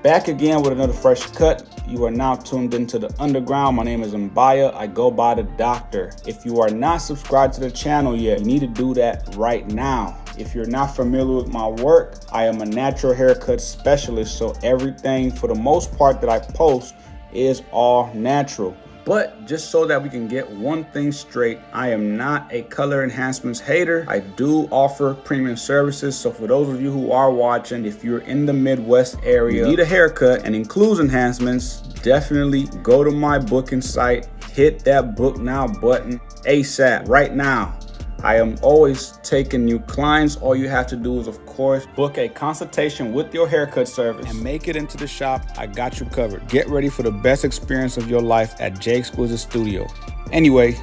Back again with another fresh cut. You are now tuned into the underground. My name is Mbaya. I go by the doctor. If you are not subscribed to the channel yet, you need to do that right now. If you're not familiar with my work, I am a natural haircut specialist, so everything for the most part that I post is all natural. But just so that we can get one thing straight, I am not a color enhancements hater. I do offer premium services. So for those of you who are watching, if you're in the Midwest area, need a haircut and includes enhancements, definitely go to my booking site, hit that book now button ASAP right now. I am always taking new clients. All you have to do is, of course, book a consultation with your haircut service and make it into the shop. I got you covered. Get ready for the best experience of your life at J.Exquisite Studio. Anyway,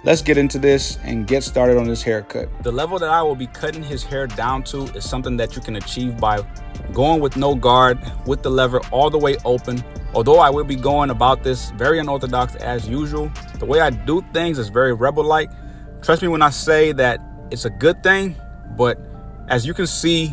let's get into this and get started on this haircut. The level that I will be cutting his hair down to is something that you can achieve by going with no guard, with the lever all the way open. Although I will be going about this very unorthodox as usual, the way I do things is very rebel-like. Trust me when I say that it's a good thing, but as you can see,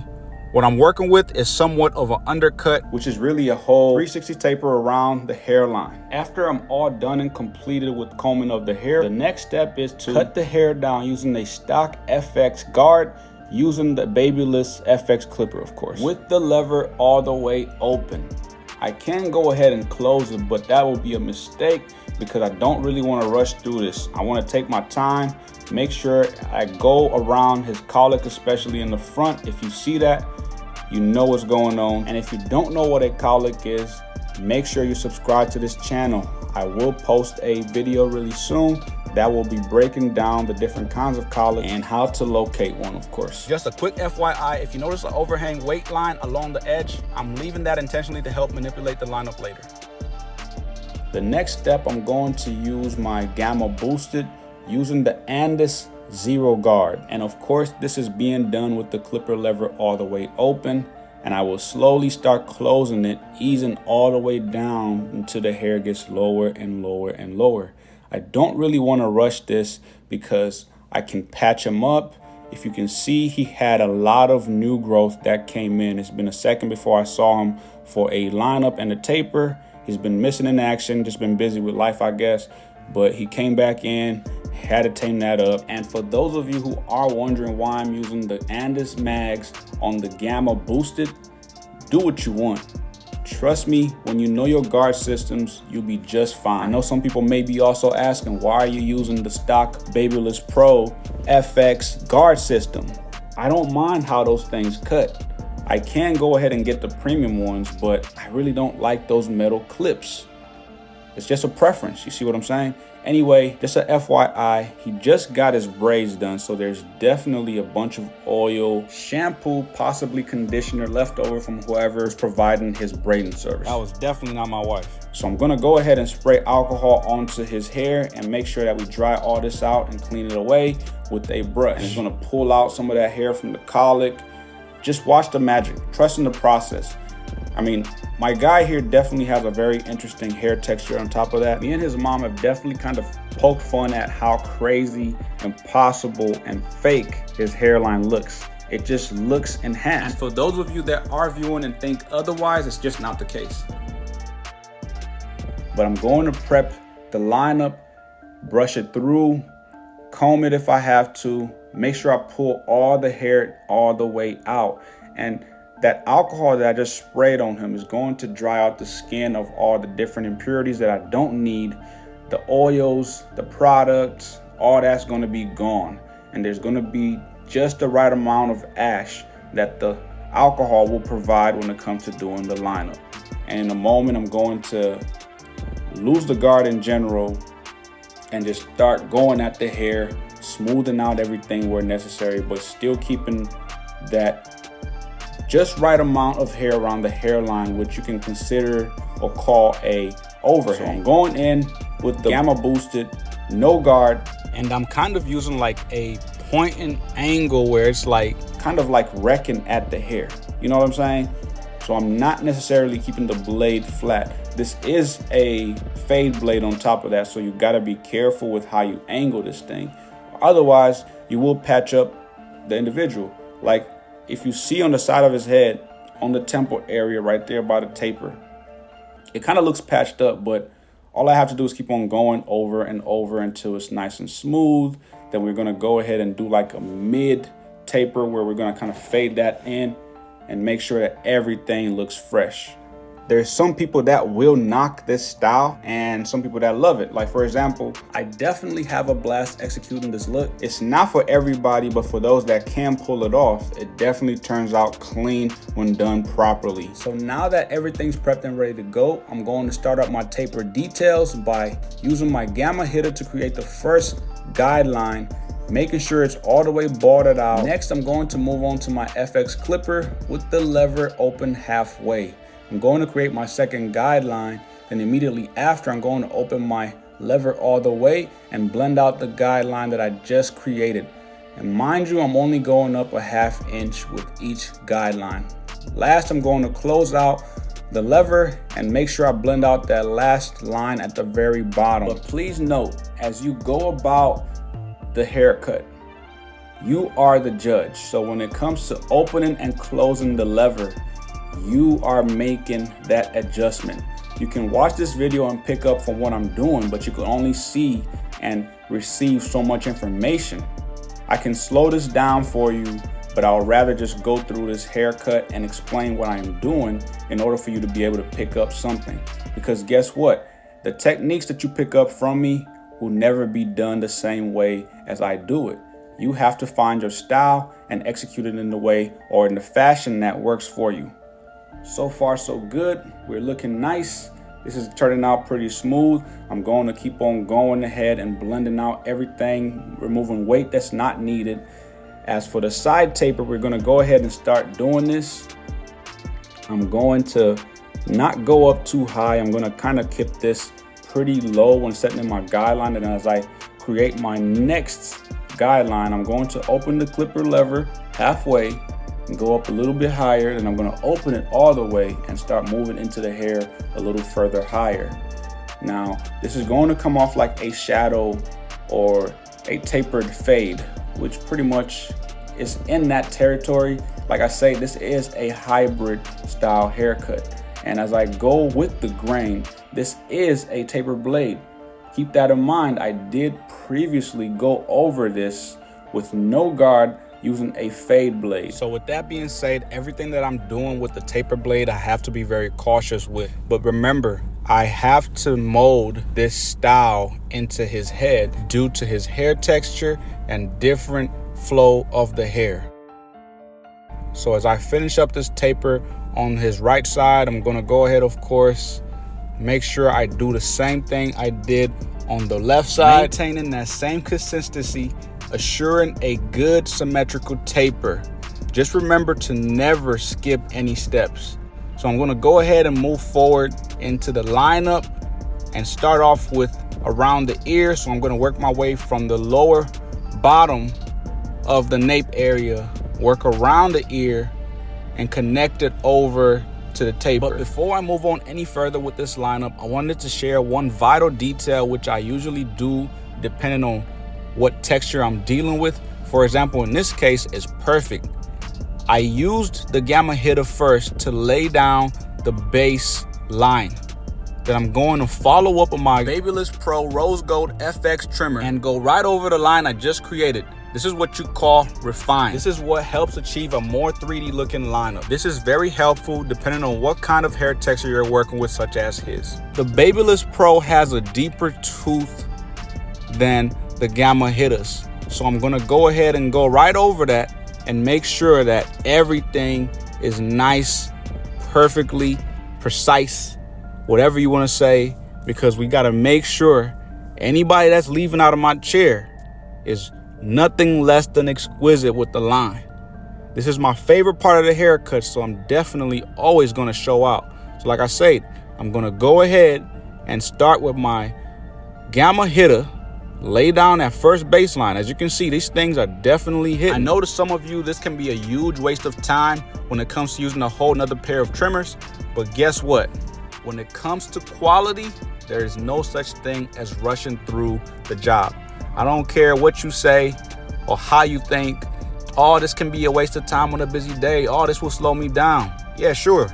what I'm working with is somewhat of an undercut, which is really a whole 360 taper around the hairline. After I'm all done and completed with combing of the hair, the next step is to cut the hair down using a stock FX guard, using the babyless FX clipper, of course, with the lever all the way open. I can go ahead and close it, but that will be a mistake because I don't really want to rush through this. I want to take my time, make sure I go around his colic, especially in the front. If you see that, you know what's going on. And if you don't know what a colic is, make sure you subscribe to this channel. I will post a video really soon that will be breaking down the different kinds of colic and how to locate one, of course. Just a quick FYI, if you notice an overhang weight line along the edge, I'm leaving that intentionally to help manipulate the lineup later. The next step, I'm going to use my Gamma Boosted using the Andis Zero Guard. And of course, this is being done with the clipper lever all the way open. And I will slowly start closing it, easing all the way down until the hair gets lower and lower and lower. I don't really want to rush this because I can patch him up. If you can see, he had a lot of new growth that came in. It's been a second before I saw him for a lineup and a taper. He's been missing in action, just been busy with life, I guess. But he came back in, had to tame that up. And for those of you who are wondering why I'm using the Andis mags on the Gamma Boosted, do what you want. Trust me, when you know your guard systems, you'll be just fine. I know some people may be also asking, why are you using the stock Babyless Pro FX guard system? I don't mind how those things cut. I can go ahead and get the premium ones, but I really don't like those metal clips. It's just a preference, you see what I'm saying? Anyway, just a FYI, he just got his braids done, so there's definitely a bunch of oil, shampoo, possibly conditioner left over from whoever is providing his braiding service. That was definitely not my wife. So I'm gonna go ahead and spray alcohol onto his hair and make sure that we dry all this out and clean it away with a brush. And it's gonna pull out some of that hair from the colic. Just watch the magic, trust in the process. I mean, my guy here definitely has a very interesting hair texture on top of that. Me and his mom have definitely kind of poked fun at how crazy, impossible, and fake his hairline looks. It just looks enhanced. And for those of you that are viewing and think otherwise, it's just not the case. But I'm going to prep the lineup, brush it through, comb it if I have to, make sure I pull all the hair all the way out. And that alcohol that I just sprayed on him is going to dry out the skin of all the different impurities that I don't need. The oils, the products, all that's going to be gone. And there's going to be just the right amount of ash that the alcohol will provide when it comes to doing the lineup. And in a moment, I'm going to lose the guard in general and just start going at the hair, smoothing out everything where necessary, but still keeping that just right amount of hair around the hairline, which you can consider or call a overhang. So I'm going in with the Gamma Boosted, no guard, and I'm kind of using like a point and angle where it's like kind of like wrecking at the hair. You know what I'm saying? So I'm not necessarily keeping the blade flat. This is a fade blade on top of that, so you gotta be careful with how you angle this thing. Otherwise, you will patch up the individual. Like if you see on the side of his head, on the temple area right there by the taper. It kind of looks patched up, but all I have to do is keep on going over and over until it's nice and smooth. Then we're gonna go ahead and do like a mid taper where we're gonna kind of fade that in and make sure that everything looks fresh. There's some people that will knock this style and some people that love it. Like for example, I definitely have a blast executing this look. It's not for everybody, but for those that can pull it off, it definitely turns out clean when done properly. So now that everything's prepped and ready to go, I'm going to start up my taper details by using my gamma hitter to create the first guideline, making sure it's all the way balled out. Next, I'm going to move on to my FX clipper with the lever open halfway. I'm going to create my second guideline, then immediately after I'm going to open my lever all the way and blend out the guideline that I just created. And mind you, I'm only going up a ½ inch with each guideline. Last, I'm going to close out the lever and make sure I blend out that last line at the very bottom. But please note, as you go about the haircut, you are the judge. So when it comes to opening and closing the lever, you are making that adjustment. You can watch this video and pick up from what I'm doing, but you can only see and receive so much information. I can slow this down for you, but I would rather just go through this haircut and explain what I'm doing in order for you to be able to pick up something. Because guess what? The techniques that you pick up from me will never be done the same way as I do it. You have to find your style and execute it in the way or in the fashion that works for you. So far so good. We're looking nice. This is turning out pretty smooth. I'm going to keep on going ahead and blending out everything, removing weight that's not needed. As for the side taper, we're going to go ahead and start doing this. I'm going to not go up too high. I'm going to kind of keep this pretty low when setting in my guideline. And as I create my next guideline, I'm going to open the clipper lever halfway and go up a little bit higher, and I'm going to open it all the way and start moving into the hair a little further higher. Now, this is going to come off like a shadow or a tapered fade, which pretty much is in that territory. Like I say, this is a hybrid style haircut. And as I go with the grain, this is a tapered blade. Keep that in mind. I did previously go over this with no guard using a fade blade. So with that being said, everything that I'm doing with the taper blade, I have to be very cautious with. But remember, I have to mold this style into his head due to his hair texture and different flow of the hair. So as I finish up this taper on his right side, I'm gonna go ahead, of course, make sure I do the same thing I did on the left side, maintaining that same consistency, assuring a good symmetrical taper. Just remember to never skip any steps. So I'm going to go ahead and move forward into the lineup and start off with around the ear. So I'm going to work my way from the lower bottom of the nape area, work around the ear and connect it over to the taper. But before I move on any further with this lineup, I wanted to share one vital detail, which I usually do depending on what texture I'm dealing with. For example, in this case, it's perfect. I used the gamma hitter first to lay down the base line. Then I'm going to follow up with my Babyliss Pro Rose Gold FX trimmer and go right over the line I just created. This is what you call refine. This is what helps achieve a more 3D looking lineup. This is very helpful depending on what kind of hair texture you're working with, such as his. The Babyliss Pro has a deeper tooth than the gamma hitters. So I'm gonna go ahead and go right over that and make sure that everything is nice, perfectly precise, whatever you wanna say, because we gotta make sure anybody that's leaving out of my chair is nothing less than exquisite with the line. This is my favorite part of the haircut, so I'm definitely always gonna show out. So like I said, I'm gonna go ahead and start with my gamma hitter, lay down that first baseline. As you can see, these things are definitely hitting. I know to some of you, this can be a huge waste of time when it comes to using a whole nother pair of trimmers, but guess what? When it comes to quality, there is no such thing as rushing through the job. I don't care what you say or how you think oh, this can be a waste of time on a busy day. Oh, this will slow me down. Yeah, sure.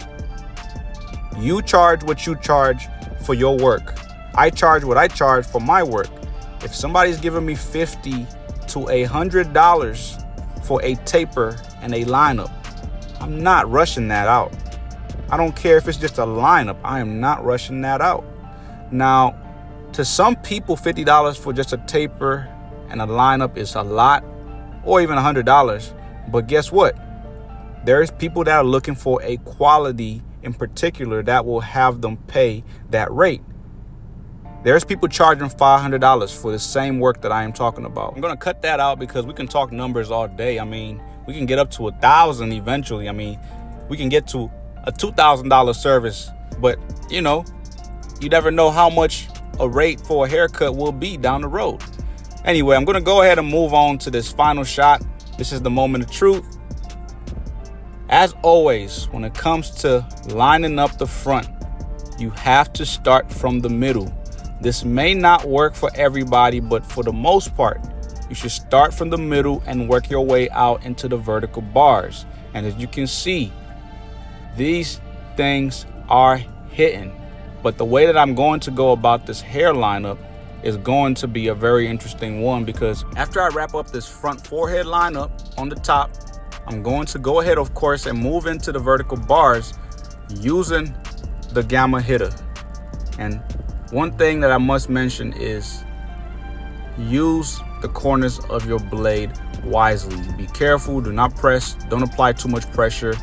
You charge what you charge for your work. I charge what I charge for my work. If somebody's giving me $50 to $100 for a taper and a lineup, I'm not rushing that out. I don't care if it's just a lineup. I am not rushing that out. Now, to some people, $50 for just a taper and a lineup is a lot, or even $100. But guess what? There's people that are looking for a quality in particular that will have them pay that rate. There's people charging $500 for the same work that I am talking about. I'm going to cut that out because we can talk numbers all day. I mean, we can get up to $1,000 eventually. I mean, we can get to a $2,000 service, but you know, you never know how much a rate for a haircut will be down the road. Anyway, I'm going to go ahead and move on to this final shot. This is the moment of truth. As always, when it comes to lining up the front, you have to start from the middle. This may not work for everybody, but for the most part, you should start from the middle and work your way out into the vertical bars. And as you can see, these things are hitting. But the way that I'm going to go about this hair lineup is going to be a very interesting one, because after I wrap up this front forehead lineup on the top, I'm going to go ahead, of course, and move into the vertical bars using the gamma hitter. And one thing that I must mention is use the corners of your blade wisely. Be careful, do not press, don't apply too much pressure.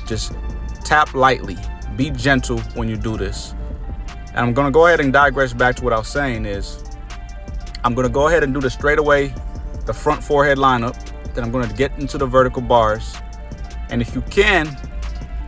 Just tap lightly, be gentle when you do this. And I'm gonna go ahead and digress back to what I was saying is, I'm gonna go ahead and do the straightaway, the front forehead lineup. Then I'm gonna get into the vertical bars. And if you can,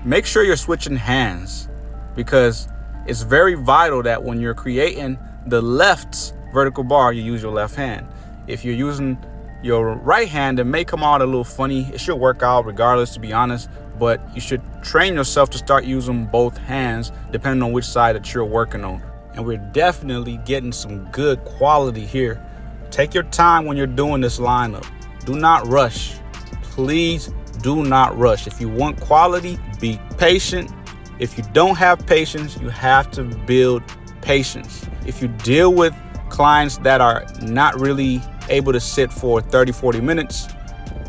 make sure you're switching hands, because it's very vital that when you're creating the left vertical bar, you use your left hand. If you're using your right hand, it may come out a little funny. It should work out regardless, to be honest, but you should train yourself to start using both hands depending on which side that you're working on. And we're definitely getting some good quality here. Take your time when you're doing this lineup. Do not rush. Please do not rush. If you want quality, be patient. If you don't have patience, you have to build patience. If you deal with clients that are not really able to sit for 30-40 minutes,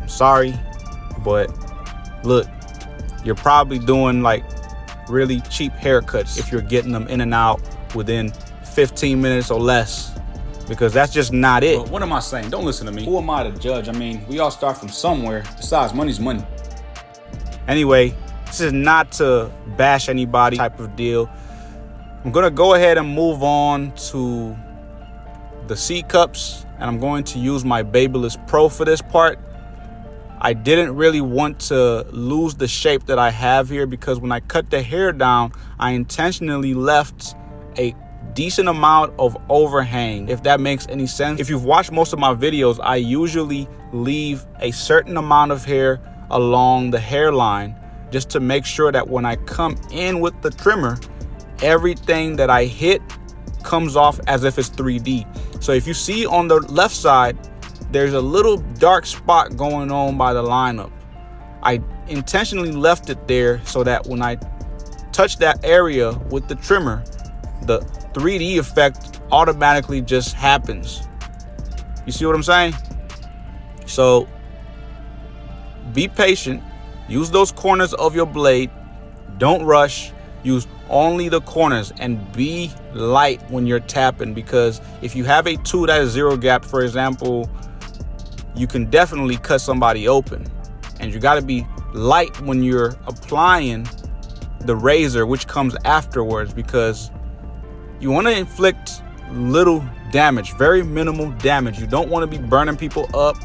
I'm sorry, but look, you're probably doing like really cheap haircuts if you're getting them in and out within 15 minutes or less, because that's just not it. But what am I saying? Don't listen to me. Who am I to judge? I mean, we all start from somewhere. Besides, money's money. Anyway, this is not to bash anybody type of deal. I'm gonna go ahead and move on to the C cups, and I'm going to use my Babyliss Pro for this part. I didn't really want to lose the shape that I have here, because when I cut the hair down, I intentionally left a decent amount of overhang, if that makes any sense. If you've watched most of my videos, I usually leave a certain amount of hair along the hairline just to make sure that when I come in with the trimmer, everything that I hit comes off as if it's 3D. So if you see on the left side, there's a little dark spot going on by the lineup. I intentionally left it there so that when I touch that area with the trimmer, the 3D effect automatically just happens. You see what I'm saying? So be patient. Use those corners of your blade. Don't rush. Use only the corners and be light when you're tapping, because if you have a tool that is zero gap, for example, you can definitely cut somebody open. And you got to be light when you're applying the razor, which comes afterwards, because you want to inflict little damage, very minimal damage. You don't want to be burning people up.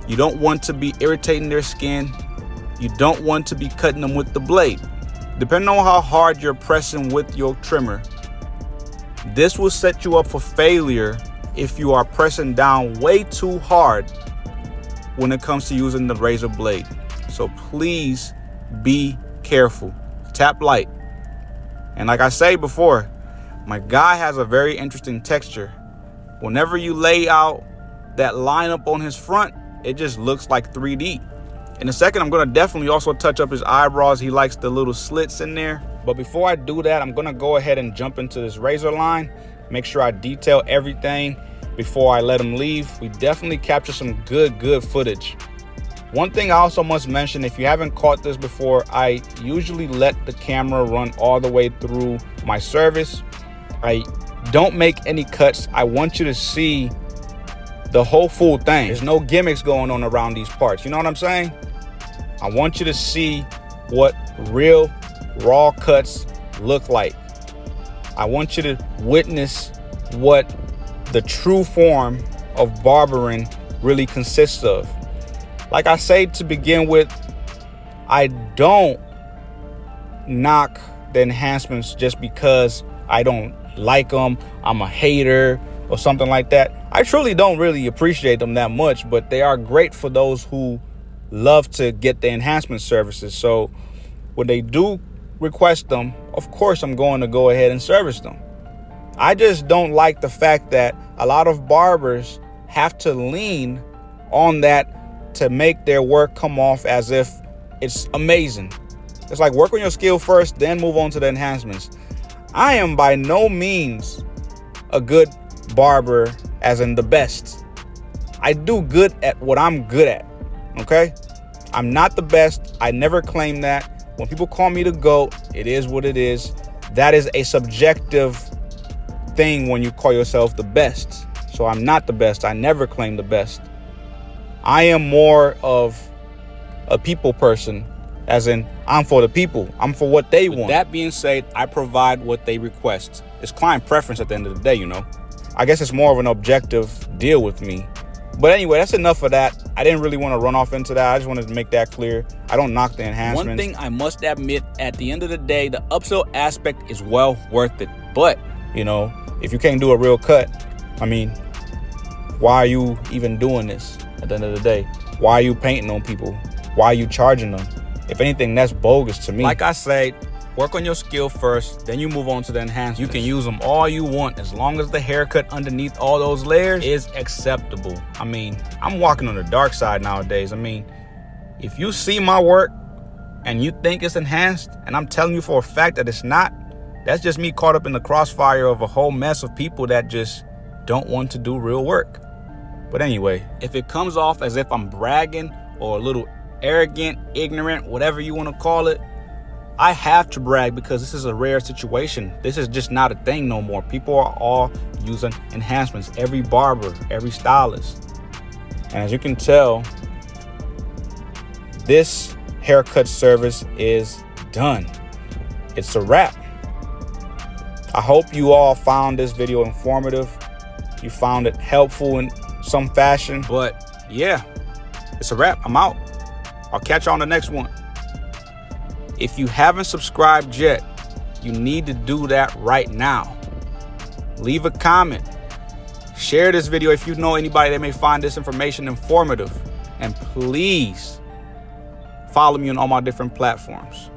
You don't want to be irritating their skin. You don't want to be cutting them with the blade. Depending on how hard you're pressing with your trimmer, this will set you up for failure if you are pressing down way too hard when it comes to using the razor blade. So please be careful. Tap light. And like I say before, my guy has a very interesting texture. Whenever you lay out that lineup on his front, it just looks like 3D. In a second, I'm gonna definitely also touch up his eyebrows. He likes the little slits in there. But before I do that, I'm gonna go ahead and jump into this razor line. Make sure I detail everything before I let him leave. We definitely capture some good footage. One thing I also must mention, if you haven't caught this before, I usually let the camera run all the way through my service. I don't make any cuts. I want you to see the whole full thing. There's no gimmicks going on around these parts. You know what I'm saying? I want you to see what real raw cuts look like. I want you to witness what the true form of barbering really consists of. Like I say to begin with, I don't knock the enhancements just because I don't like them, I'm a hater or something like that. I truly don't really appreciate them that much, but they are great for those who love to get the enhancement services. So when they do request them, of course I'm going to go ahead and service them. I just don't like the fact that a lot of barbers have to lean on that to make their work come off as if it's amazing. It's like, work on your skill first, then move on to the enhancements. I am by no means a good barber, as in the best. I do good at what I'm good at, okay? I'm not the best. I never claim that. When people call me the GOAT, it is what it is. That is a subjective thing when you call yourself the best. So I'm not the best. I never claim the best. I am more of a people person, as in I'm for the people. I'm for what they want. That being said, I provide what they request. It's client preference at the end of the day, you know. I guess it's more of an objective deal with me. But anyway, that's enough of that. I didn't really want to run off into that. I just wanted to make that clear. I don't knock the enhancements. One thing I must admit, at the end of the day, the upsell aspect is well worth it. But, you know, if you can't do a real cut, I mean, why are you even doing this at the end of the day? Why are you painting on people? Why are you charging them? If anything, that's bogus to me. Like I said, work on your skill first, then you move on to the enhancements. You can use them all you want as long as the haircut underneath all those layers is acceptable. I mean, I'm walking on the dark side nowadays. I mean, if you see my work and you think it's enhanced, and I'm telling you for a fact that it's not, that's just me caught up in the crossfire of a whole mess of people that just don't want to do real work. But anyway, if it comes off as if I'm bragging or a little arrogant, ignorant, whatever you want to call it, I have to brag because this is a rare situation. This is just not a thing no more. People are all using enhancements. Every barber, every stylist. And as you can tell, this haircut service is done. It's a wrap. I hope you all found this video informative. You found it helpful in some fashion. But yeah, it's a wrap. I'm out. I'll catch you on the next one. If you haven't subscribed yet, you need to do that right now. Leave a comment. Share this video if you know anybody that may find this information informative. And please follow me on all my different platforms.